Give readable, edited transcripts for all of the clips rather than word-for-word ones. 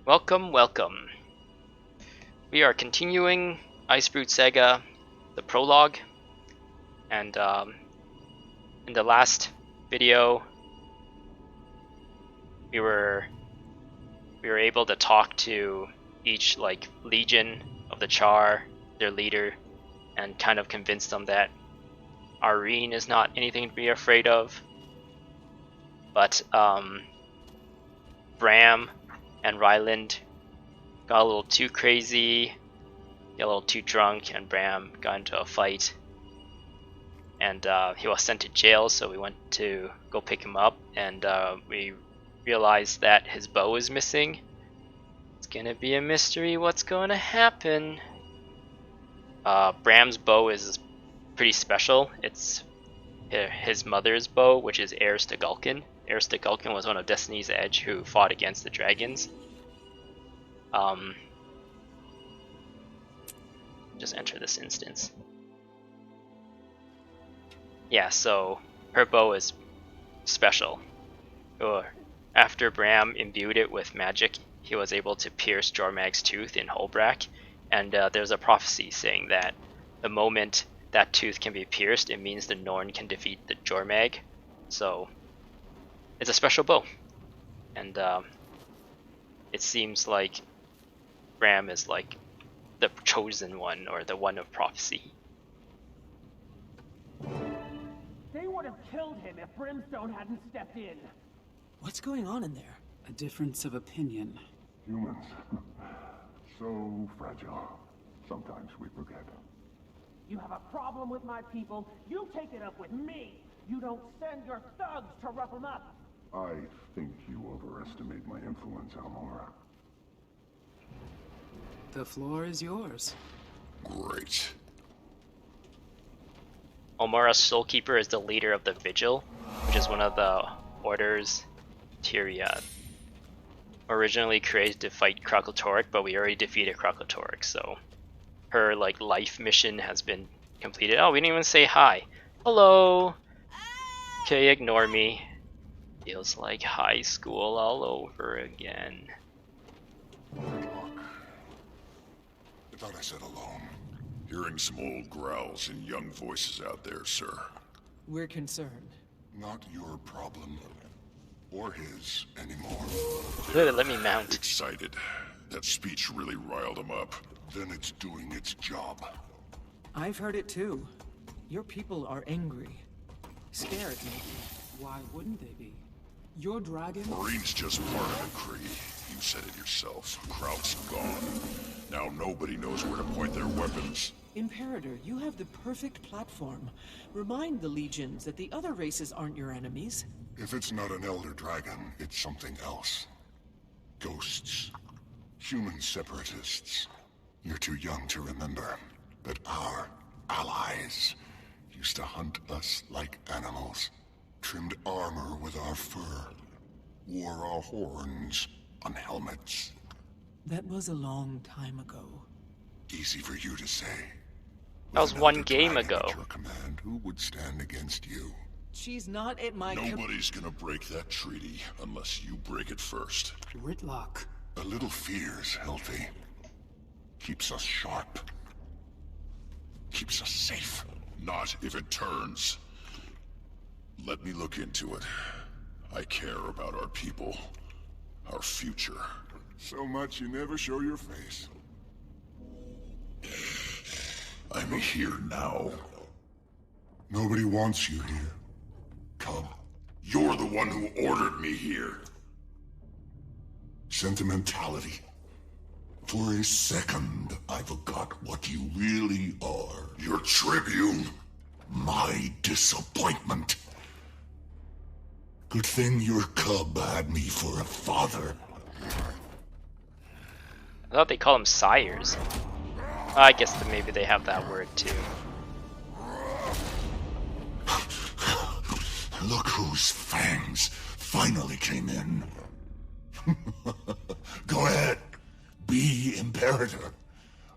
Welcome, welcome. We are continuing Icebrood Saga, the prologue, and in the last video, we were able to talk to each legion of the Char, their leader, and kind of convince them that Irene is not anything to be afraid of. But Bram and Ryland got a little too crazy, got a little too drunk, and Bram got into a fight. And he was sent to jail, so we went to go pick him up, and we realized that his bow is missing. It's gonna be a mystery what's gonna happen. Bram's bow is pretty special. It's his mother's bow, which is Heirs to Gulkin. Heirs to Gulkin was one of Destiny's Edge who fought against the dragons. Just enter this instance. Yeah, so her bow is special. After Bram imbued it with magic, he was able to pierce Jormag's tooth in Holbrack, and there's a prophecy saying that the moment that tooth can be pierced, it means the Norn can defeat the Jormag. So it's a special bow, and it seems like Bram is like the chosen one, or the one of prophecy. They would have killed him if Brimstone hadn't stepped in. What's going on in there? A difference of opinion. Humans. So fragile. Sometimes we forget. You have a problem with my people, you take it up with me. You don't send your thugs to rough them up. I think you overestimate my influence, Almora. The floor is yours. Great. Almora's Soulkeeper is the leader of the Vigil, which is one of the orders Tyria originally created to fight Krokletorek, but we already defeated Krokletorek, so her life mission has been completed. Oh, we didn't even say hi. Hello. Okay, ignore me. Feels like high school all over again. I thought I said alone. Hearing some old growls and young voices out there, sir. We're concerned. Not your problem. Or his anymore. Good, let me mount. Excited. That speech really riled him up. Then it's doing its job. I've heard it too. Your people are angry. Scared, maybe. Why wouldn't they be? Your dragon... Marine's just part of the Kree. You said it yourself. Kraut's gone. Now nobody knows where to point their weapons. Imperator, you have the perfect platform. Remind the legions that the other races aren't your enemies. If it's not an Elder Dragon, it's something else. Ghosts. Human separatists. You're too young to remember, but our allies used to hunt us like animals, trimmed armor with our fur, wore our horns on helmets. That was a long time ago. Easy for you to say. That was With an one Elder game Dragon ago. at your command, who would stand against you? She's not at my... Nobody's gonna break that treaty unless you break it first. Ritlock. A little fear's healthy. Keeps us sharp. Keeps us safe. Not if it turns. Let me look into it. I care about our people. Our future. So much you never show your face. I'm here now. Nobody wants you here. Come. You're the one who ordered me here. Sentimentality. For a second, I forgot what you really are. Your tribune. My disappointment. Good thing your cub had me for a father. I thought they call them sires. I guess that maybe they have that word too. Look whose fangs finally came in. Go ahead. Be Imperator.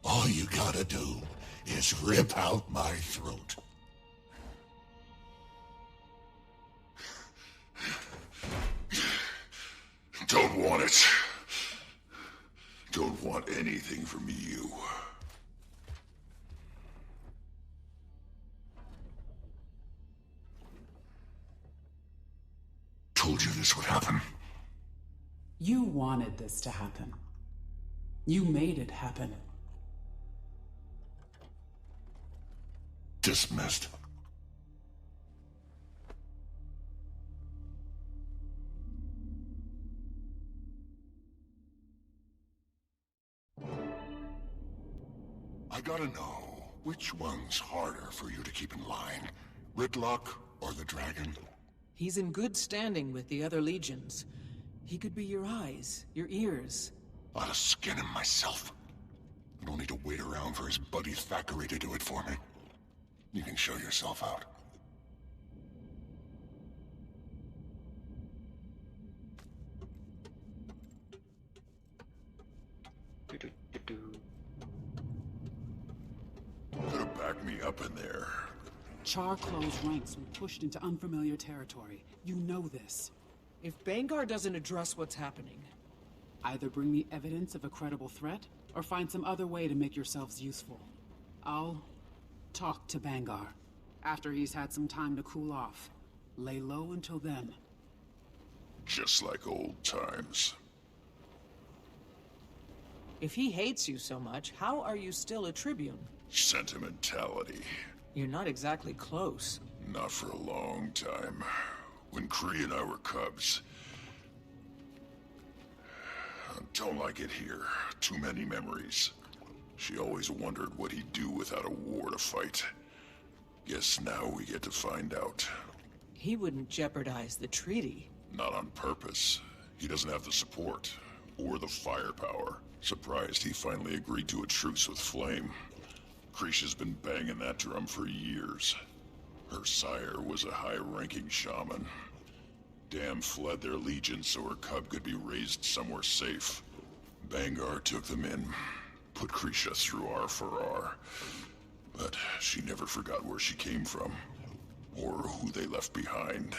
All you gotta do is rip out my throat. Don't want it. Don't want anything from you. Told you this would happen. You wanted this to happen. You made it happen. Dismissed. I gotta know, which one's harder for you to keep in line? Ridlock or the dragon? He's in good standing with the other legions. He could be your eyes, your ears. I'll skin him myself. I don't need to wait around for his buddy Thackeray to do it for me. You can show yourself out. Could have backed me up in there. Char closed ranks when pushed into unfamiliar territory. You know this. If Bangar doesn't address what's happening... Either bring me evidence of a credible threat, or find some other way to make yourselves useful. I'll talk to Bangar, after he's had some time to cool off. Lay low until then. Just like old times. If he hates you so much, how are you still a Tribune? Sentimentality. You're not exactly close. Not for a long time. When Kree and I were cubs. I don't like it here. Too many memories. She always wondered what he'd do without a war to fight. Guess now we get to find out. He wouldn't jeopardize the treaty. Not on purpose. He doesn't have the support. Or the firepower. Surprised he finally agreed to a truce with Flame. Krisha's been banging that drum for years. Her sire was a high-ranking shaman. Dam fled their legion so her cub could be raised somewhere safe. Bangar took them in, put Krisha through R for R. But she never forgot where she came from, or who they left behind.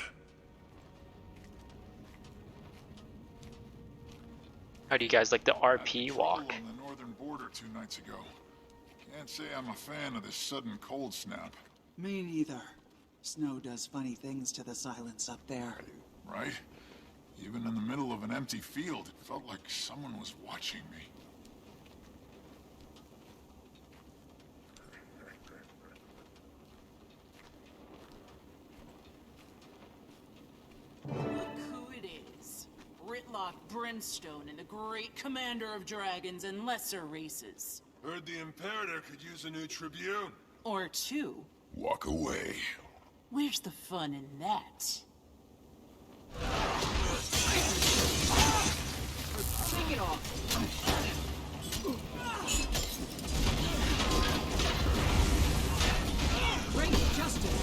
How do you guys like the RP walk? On the northern border 2 nights ago. Can't say I'm a fan of this sudden cold snap. Me neither. Snow does funny things to the silence up there. Right? Even in the middle of an empty field, it felt like someone was watching me. Look who it is. Ritlock Brimstone and the great commander of dragons and lesser races. Heard the Imperator could use a new Tribune. Or 2. Walk away. Where's the fun in that? Take it off. Great justice!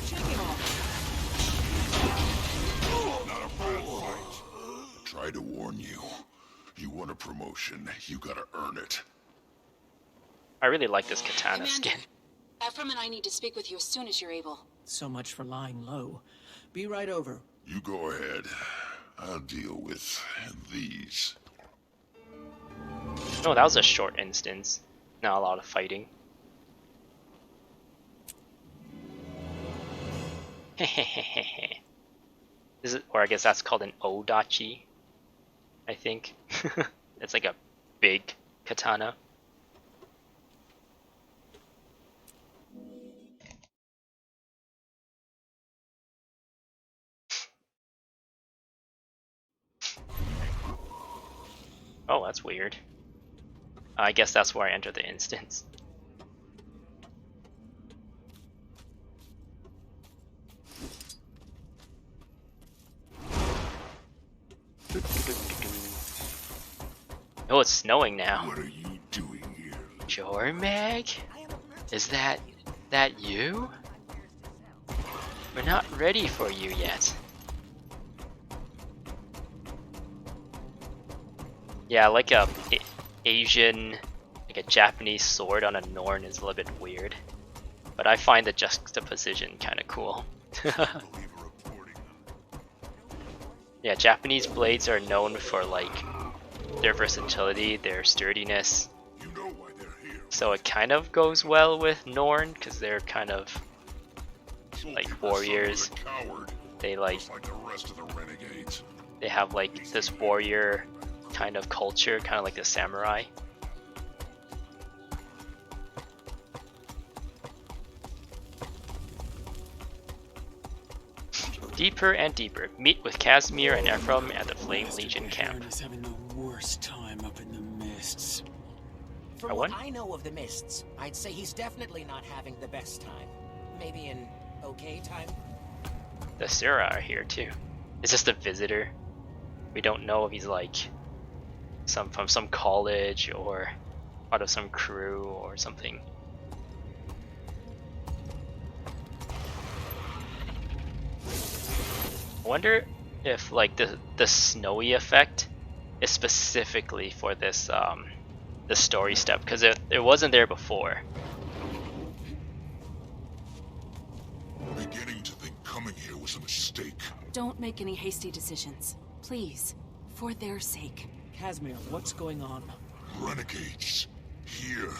Take it off. Not a bad fight. Try to warn you. You want a promotion, you gotta earn it. I really like this katana Commander, skin. Ephraim and I need to speak with you as soon as you're able. So much for lying low. Be right over. You go ahead. I'll deal with these. No, that was a short instance. Not a lot of fighting. Is it, or I guess that's called an Odachi, I think. It's like a big katana. Oh, that's weird. I guess that's where I enter the instance. Oh, it's snowing now. What are you doing here? Jormag? Is that you? We're not ready for you yet. Yeah, like a Asian, like a Japanese sword on a Norn is a little bit weird, but I find the juxtaposition kind of cool. Yeah, Japanese blades are known for like their versatility, their sturdiness. You know why they're here. So it kind of goes well with Norn because they're kind of like warriors. Coward, They like just like the rest of the renegades. they have like this warrior kind of culture, kind of like the samurai. Deeper and deeper. Meet with Casimir and Ephraim at the Flame Legion camp. Is having the worst time up in the mists. From what I know of the mists, I'd say he's definitely not having the best time. Maybe an okay time? The Sura are here too. It's just a visitor. We don't know if he's like from some college or part of some crew or something. I wonder if like the snowy effect is specifically for this the story step, because it wasn't there before. Beginning to think coming here was a mistake. Don't make any hasty decisions. Please. For their sake. Casimir, what's going on? Renegades. Here.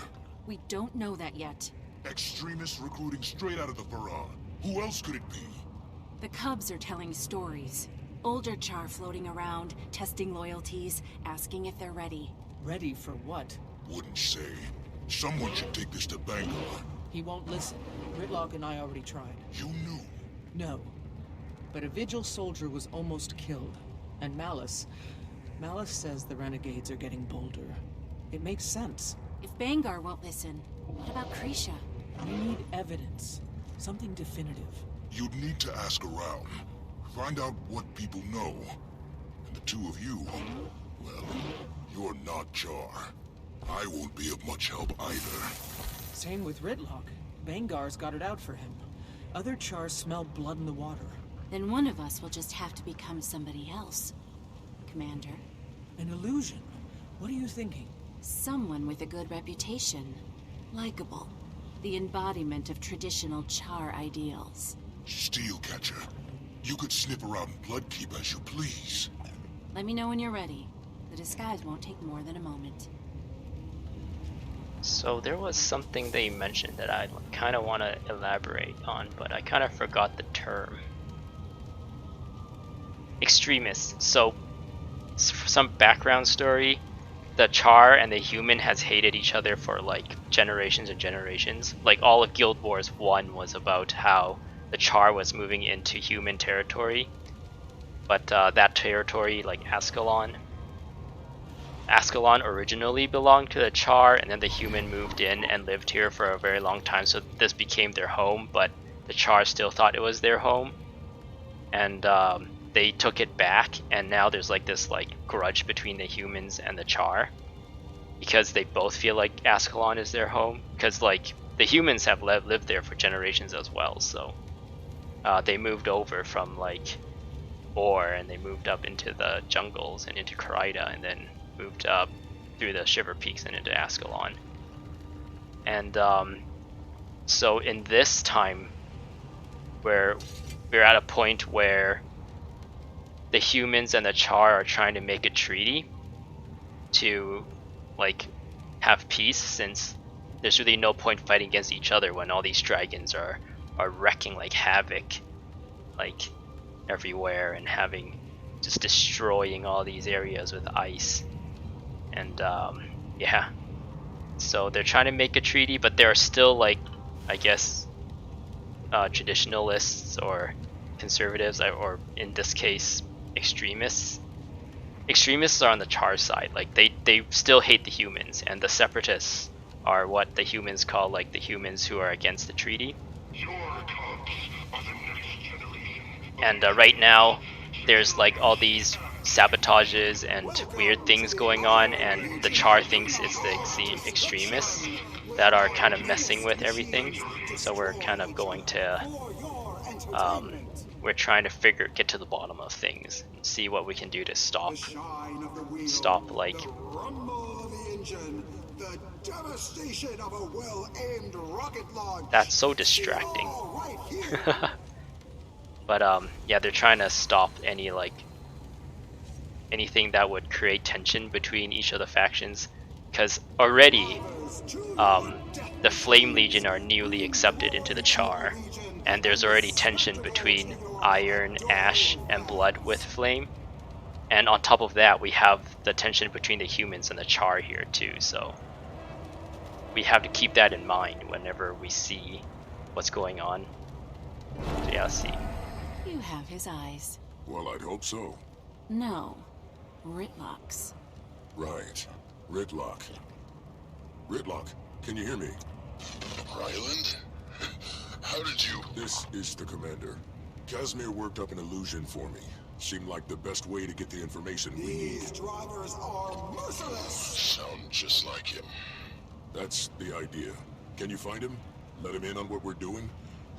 We don't know that yet. Extremists recruiting straight out of the Farah. Who else could it be? The Cubs are telling stories. Older Char floating around, testing loyalties, asking if they're ready. Ready for what? Wouldn't say. Someone should take this to Bangar. He won't listen. Gridlock and I already tried. You knew? No. But a Vigil soldier was almost killed. And Malice says the renegades are getting bolder. It makes sense. If Bangar won't listen, what about Krisha? We need evidence. Something definitive. You'd need to ask around. Find out what people know. And the two of you, well, you're not Char. I won't be of much help either. Same with Ridlock. Bangar's got it out for him. Other Chars smell blood in the water. Then one of us will just have to become somebody else. Commander. An illusion? What are you thinking? Someone with a good reputation. Likeable. The embodiment of traditional Char ideals. Steelcatcher. You could snip around Bloodkeep as you please. Let me know when you're ready. The disguise won't take more than a moment. So there was something they mentioned that I kind of want to elaborate on, but I kind of forgot the term. Extremists. So some background story. The Char and the human has hated each other for like generations and generations. Like all of Guild Wars 1 was about how the Char was moving into human territory, but that territory, like Ascalon originally belonged to the Char, and then the human moved in and lived here for a very long time, so this became their home, but the Char still thought it was their home, and they took it back, and now there's like this like grudge between the humans and the Char, because they both feel like Ascalon is their home, because like the humans have lived there for generations as well, so they moved over from like Or, and they moved up into the jungles and into Karida, and then moved up through the Shiver Peaks and into Ascalon. And so in this time, where we're at a point where the humans and the Char are trying to make a treaty to like have peace, since there's really no point fighting against each other when all these dragons are wrecking like havoc like everywhere and just destroying all these areas with ice. And yeah, so they're trying to make a treaty, but there are still like, I guess, traditionalists or conservatives, or in this case extremists. Extremists are on the Char side, like they still hate the humans, and the separatists are what the humans call like the humans who are against the treaty. And right now there's like all these sabotages and weird things going on, and the Char thinks it's the extremists that are kind of messing with everything. So we're kind of going to we're trying to get to the bottom of things, and see what we can do to stop like the devastation of a well-aimed rocket launch. That's so distracting. But yeah, they're trying to stop any like anything that would create tension between each of the factions, because already the Flame Legion are newly accepted into the Char, and there's already tension between Iron, Ash, and Blood with Flame. And on top of that, we have the tension between the humans and the Char here too, so we have to keep that in mind whenever we see what's going on. So yeah, let's see. You have his eyes. Well, I'd hope so. No. Ritlock's. Right. Ritlock. Ritlock, can you hear me? Ryland? How did you... This is the commander. Casimir worked up an illusion for me. Seemed like the best way to get the information we need. These drivers are merciless! Sound just like him. That's the idea. Can you find him? Let him in on what we're doing?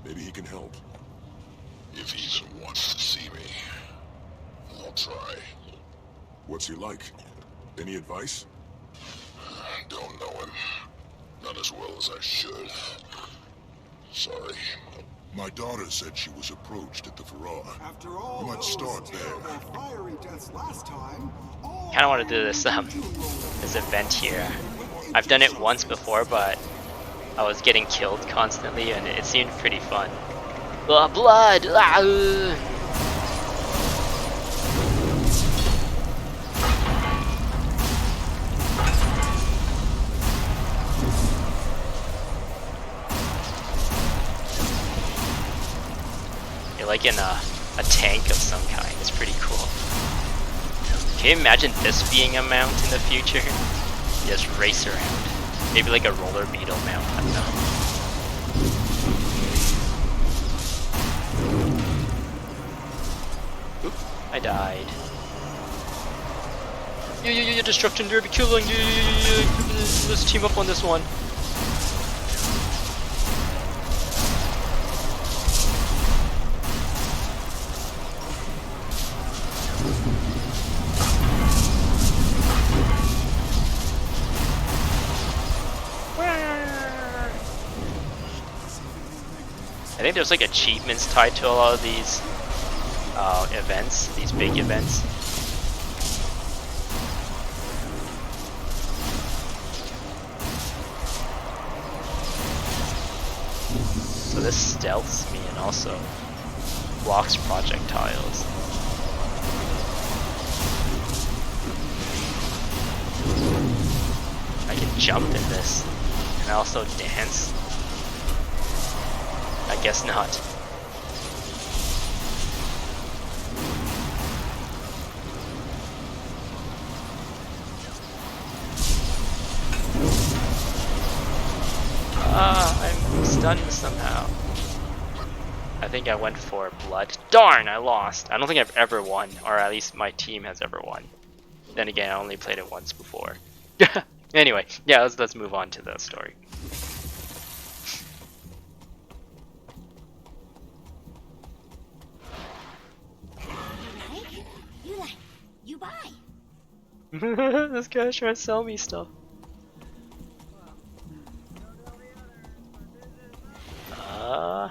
Maybe he can help. If he even wants to see me, I'll try. What's he like? Any advice? Don't know him. Not as well as I should. Sorry. My daughter said she was approached at the Farah. After all, let's start there. Fiery deaths last time. Kind of want to do this event here. I've done it once before, but I was getting killed constantly, and it seemed pretty fun. Blood! You're like in a tank of some kind. It's pretty cool. Can you imagine this being a mount in the future? You just race around. Maybe like a roller beetle mount, I don't know. Oop, I died. Yeah, destruction derby killing. Let's team up on this one. I think there's like achievements tied to a lot of these events, these big events. So this stealths me and also blocks projectiles. I can jump in this, and also dance. I guess not. I'm stunned somehow. I think I went for blood. Darn, I lost. I don't think I've ever won, or at least my team has ever won. Then again, I only played it once before. Anyway, yeah, let's move on to the story. You buy. This guy's trying to sell me stuff.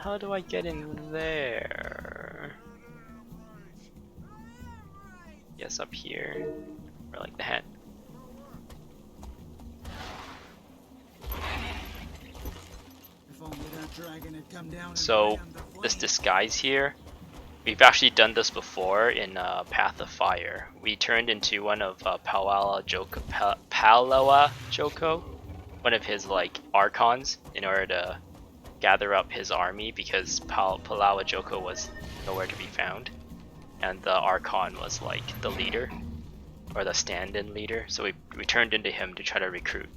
How do I get in there? Yes, up here. Or like that. So, this disguise here, we've actually done this before in Path of Fire. We turned into one of Palawa Joko, one of his like archons, in order to gather up his army, because Palawa Joko was nowhere to be found, and the archon was like the leader, or the stand-in leader. So we turned into him to try to recruit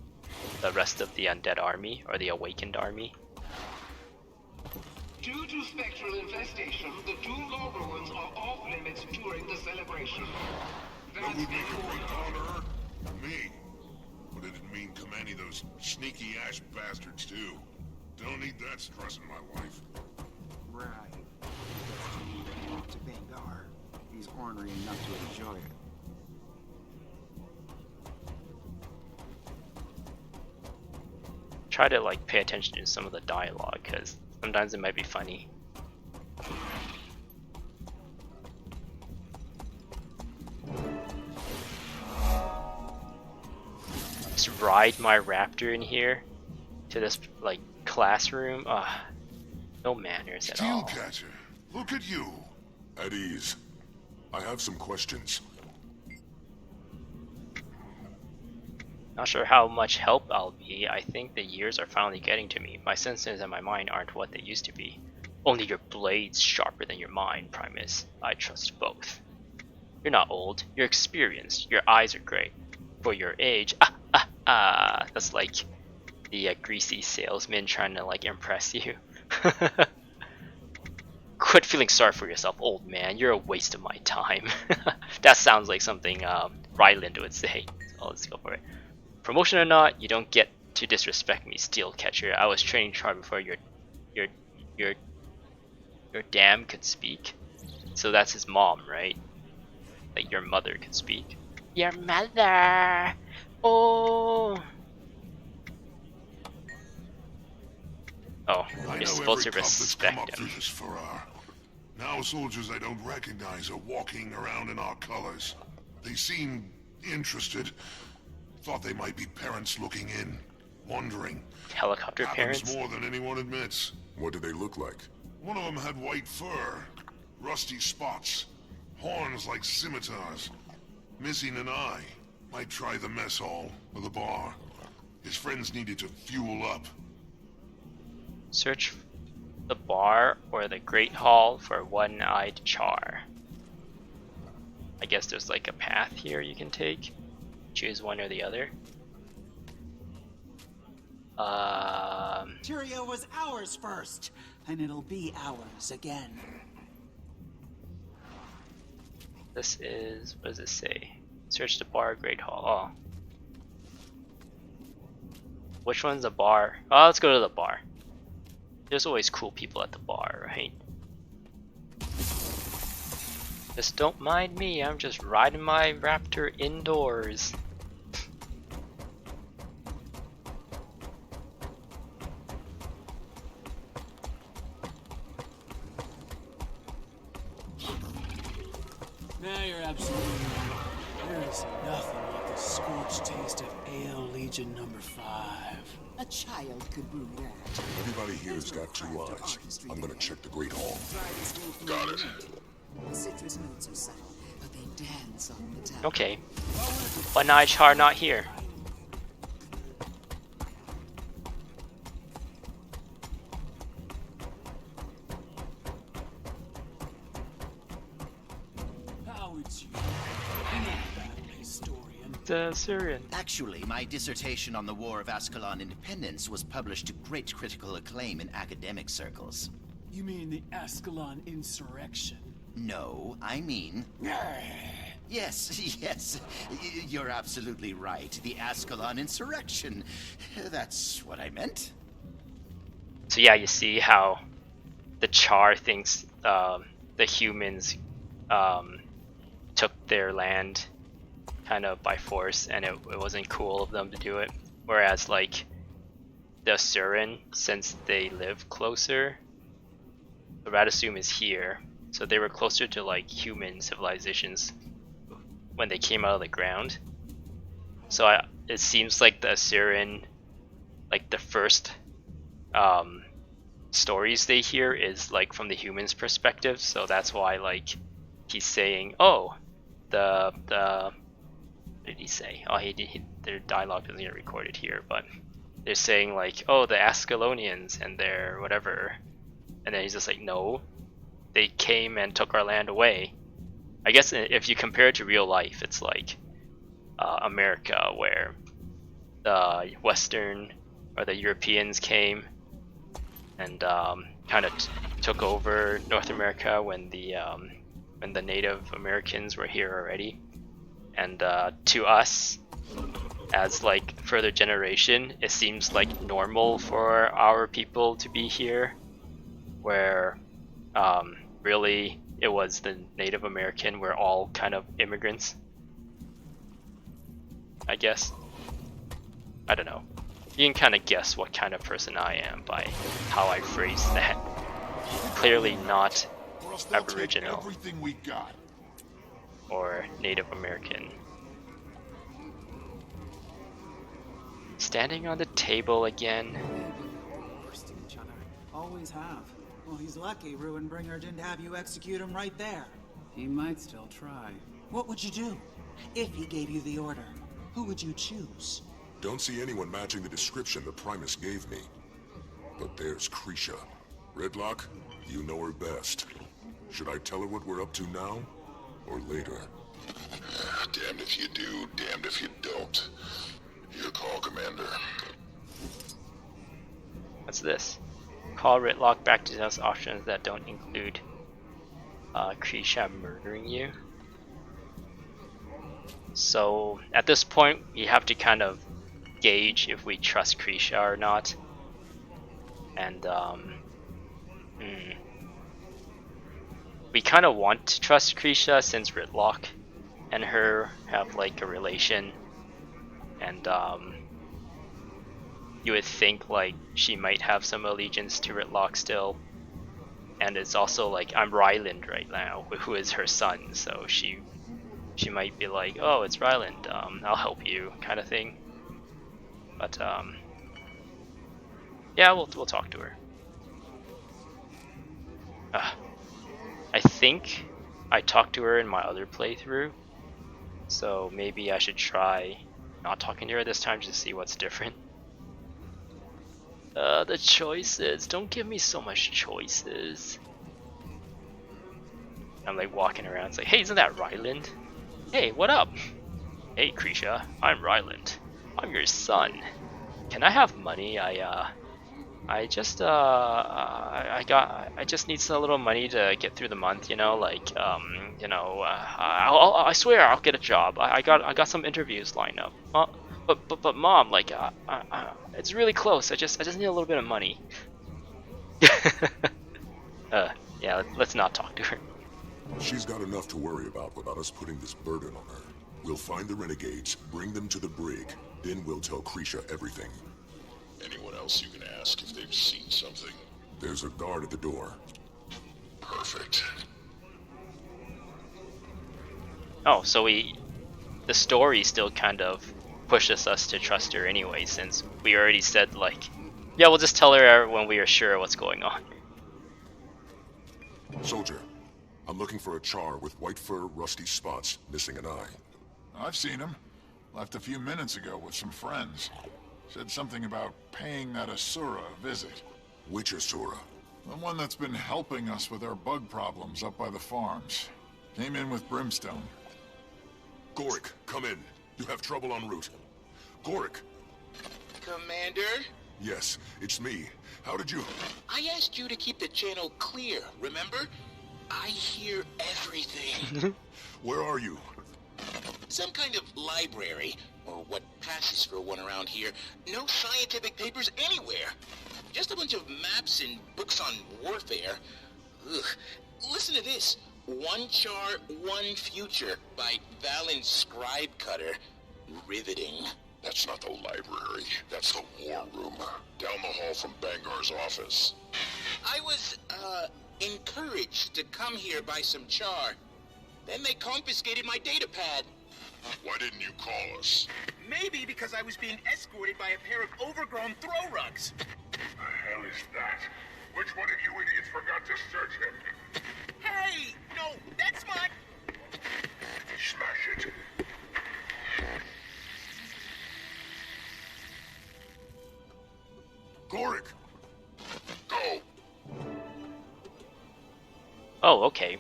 the rest of the undead army, or the awakened army. Due to spectral infestation, the Doom Lord ruins are off limits during the celebration. That's would make a great honor to me. But it'd mean commanding those sneaky ash bastards too. Don't need that stress in my life. Right. To Bangar. He's ornery enough to enjoy it. Try to like pay attention to some of the dialogue, because sometimes it might be funny. Just ride my raptor in here to this like classroom. No manners at all. Steelcatcher, look at you. At ease. I have some questions. Not sure how much help I'll be. I think the years are finally getting to me. My senses and my mind aren't what they used to be. Only your blade's sharper than your mind, Primus. I trust both. You're not old. You're experienced. Your eyes are great. For your age, that's like the greasy salesman trying to like impress you. Quit feeling sorry for yourself, old man. You're a waste of my time. That sounds like something Ryland would say. So let's go for it. Promotion or not, you don't get to disrespect me, Steelcatcher. I was training hard before your dam could speak. So that's his mom, right? Like your mother could speak. Your mother. Oh. Oh, you're supposed to respect him. Now soldiers I don't recognize are walking around in our colors. They seem interested. Thought they might be parents looking in, wondering. Helicopter Happens parents? more than anyone admits. What did they look like? One of them had white fur, rusty spots, horns like scimitars, missing an eye. Might try the mess hall or the bar. His friends needed to fuel up. Search the bar or the Great Hall for one-eyed Char. I guess there's like a path here you can take. Choose one or the other. Tyria was ours first, and it'll be ours again. This is, what does it say? Search the bar, Great Hall. Oh. Which one's the bar? Oh, let's go to the bar. There's always cool people at the bar, right? Just don't mind me, I'm just riding my raptor indoors. Now you're absolutely right. There is nothing like the scorched taste of Ale Legion number 5. A child could brew that. Everybody here's got 2 eyes. I'm gonna check the Great Hall. Got it. The citrus notes are subtle, but they dance on the tongue. Okay. One-eyed Char not here. The Syrian. Actually, my dissertation on the War of Ascalon Independence was published to great critical acclaim in academic circles. You mean the Ascalon insurrection? No, I mean... Yes, yes, you're absolutely right. The Ascalon insurrection. That's what I meant. So yeah, you see how the Char thinks the humans took their land kind of by force, and it wasn't cool of them to do it. Whereas like the Asuran, since they live closer, the Radisum is here, so they were closer to like human civilizations when they came out of the ground. So it seems like the Asuran, like the first stories they hear is like from the humans' perspective. So that's why like he's saying, oh, the what did he say? Oh, their dialogue doesn't get recorded here, but they're saying like, oh, the Ascalonians and their whatever, and then he's just like, no, they came and took our land away. I guess if you compare it to real life, it's like America, where the Western or the Europeans came and kind of took over North America when the Native Americans were here already. And to us, as like further generation, it seems like normal for our people to be here, where really it was the Native American. We're all kind of immigrants, I guess. I don't know. You can kind of guess what kind of person I am by how I phrase that. Clearly not Aboriginal Everything we got. or Native American. standing on the table again. Worst of each other. Always have. Well, he's lucky Ruinbringer didn't have you execute him right there. He might still try. What would you do? If he gave you the order, who would you choose? Don't see anyone matching the description the Primus gave me. But there's Krisha. Redlock, you know her best. Should I tell her what we're up to now? Or later? Damned if you do, damned if you don't. Your call, Commander. What's this? Call Ritlock back to discuss options that don't include Krisha murdering you. So at this point, we have to kind of gauge if we trust Krisha or not. And we kind of want to trust Krisha since Ritlock and her have like a relation, and you would think like she might have some allegiance to Ritlock still. And it's also like I'm Ryland right now, who is her son, so she might be like, oh, it's Ryland, I'll help you, kind of thing. But yeah, we'll talk to her. I think I talked to her in my other playthrough, so maybe I should try not talking to her this time just to see what's different. The choices, don't give me so much choices. I'm like walking around, it's like, hey, isn't that Ryland? Hey, what up? Hey Krisha, I'm Ryland. I'm your son. Can I have money? I just need a little money to get through the month, you know, like I swear I'll get a job. I got some interviews lined up. But mom, like it's really close. I just need a little bit of money. Yeah, let's not talk to her. She's got enough to worry about without us putting this burden on her. We'll find the renegades, bring them to the brig, then we'll tell Krisha everything. Anyone else you can ask if they've seen something? There's a guard at the door. Perfect. Oh, so the story still kind of pushes us to trust her anyway, since we already said like, yeah, we'll just tell her when we are sure what's going on. Soldier, I'm looking for a char with white fur, rusty spots, missing an eye. I've seen him. Left a few minutes ago with some friends. Said something about paying that Asura a visit. Which Asura? The one that's been helping us with our bug problems up by the farms. Came in with brimstone. Gorik, come in. You have trouble en route. Gorik! Commander? Yes, it's me. How did you... I asked you to keep the channel clear, remember? I hear everything. Where are you? Some kind of library, or what passes for one around here. No scientific papers anywhere. Just a bunch of maps and books on warfare. Ugh. Listen to this. One Char, One Future by Valen Scribe Cutter. Riveting. That's not the library. That's the war room. Down the hall from Bangar's office. I was, encouraged to come here by some Char. Then they confiscated my datapad. Why didn't you call us? Maybe because I was being escorted by a pair of overgrown throw rugs. The hell is that? Which one of you idiots forgot to search him? Hey! No, that's mine! Smash it. Gorik! Go! Oh, okay.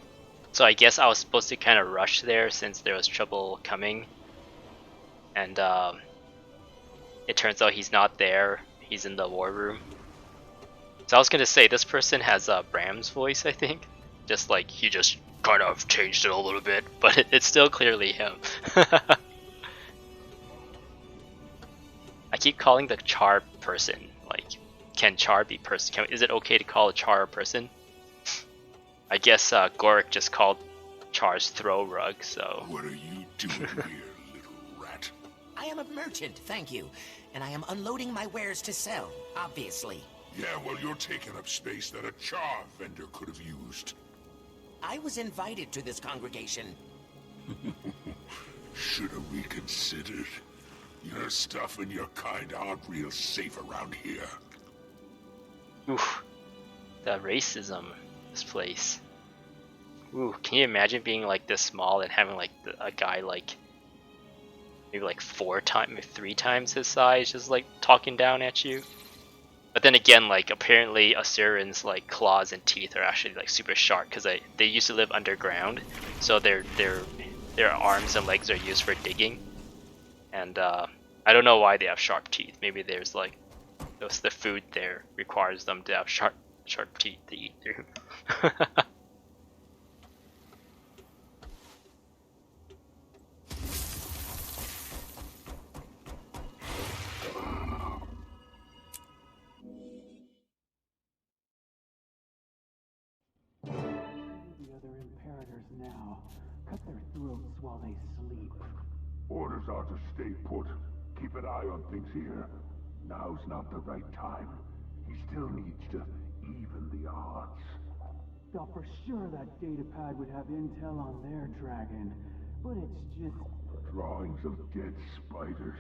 So I guess I was supposed to kind of rush there since there was trouble coming. And it turns out he's not there. He's in the war room. So I was gonna say, this person has Bram's voice, I think. Just like, he just kind of changed it a little bit, but it's still clearly him. I keep calling the Char person. Like, can Char be person? Is it okay to call a Char a person? I guess Gorik just called Char's throw rug, so... What are you doing here, little rat? I am a merchant, thank you. And I am unloading my wares to sell, obviously. Yeah, well, you're taking up space that a char vendor could have used. I was invited to this congregation. Should have reconsidered. Your stuff and your kind aren't real safe around here. Oof. The racism in this place. Ooh, can you imagine being like this small and having like a guy like maybe like 3 times his size just like talking down at you? But then again, like apparently Assyrians like claws and teeth are actually like super sharp because they used to live underground, so their arms and legs are used for digging. And I don't know why they have sharp teeth. Maybe there's like the food there requires them to have sharp teeth to eat through. The other imperators now. Cut their throats while they sleep. Orders are to stay put. Keep an eye on things here. Now's not the right time. He still needs to even the odds. Thought for sure that datapad would have intel on their dragon, but it's just... Drawings of dead spiders.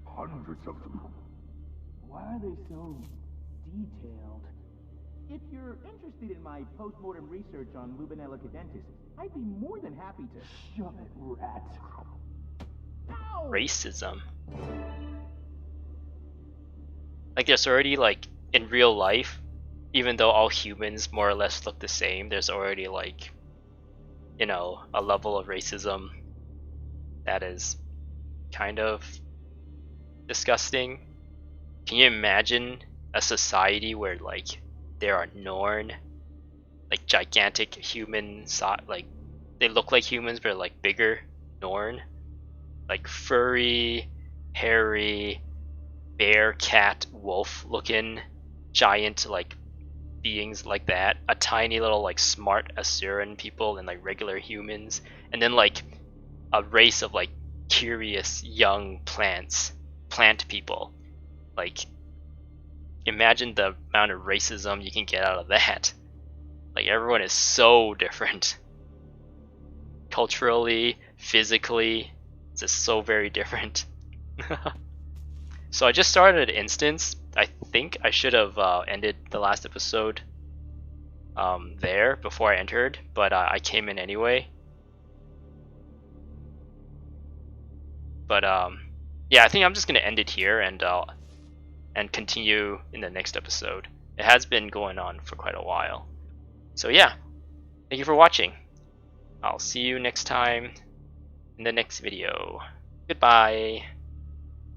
Hundreds of them. Why are they so detailed? If you're interested in my post-mortem research on Lubinella cadentis, I'd be more than happy to... Shove it, rat. Ow! Racism. Like there's already like in real life, even though all humans more or less look the same, there's already like, you know, a level of racism that is kind of disgusting. Can you imagine a society where like there are Norn, like gigantic human like they look like humans but like bigger Norn, like furry, hairy, bear, cat, wolf looking giant like beings like that, a tiny little like smart Assyrian people and like regular humans, and then like a race of like curious young plant people. Like imagine the amount of racism you can get out of that. Like everyone is so different culturally, physically, it's just so very different. So I just started an instance. I think I should have ended the last episode there before I entered, but I came in anyway. But yeah, I think I'm just gonna end it here and continue in the next episode. It has been going on for quite a while. So yeah, thank you for watching. I'll see you next time in the next video. Goodbye.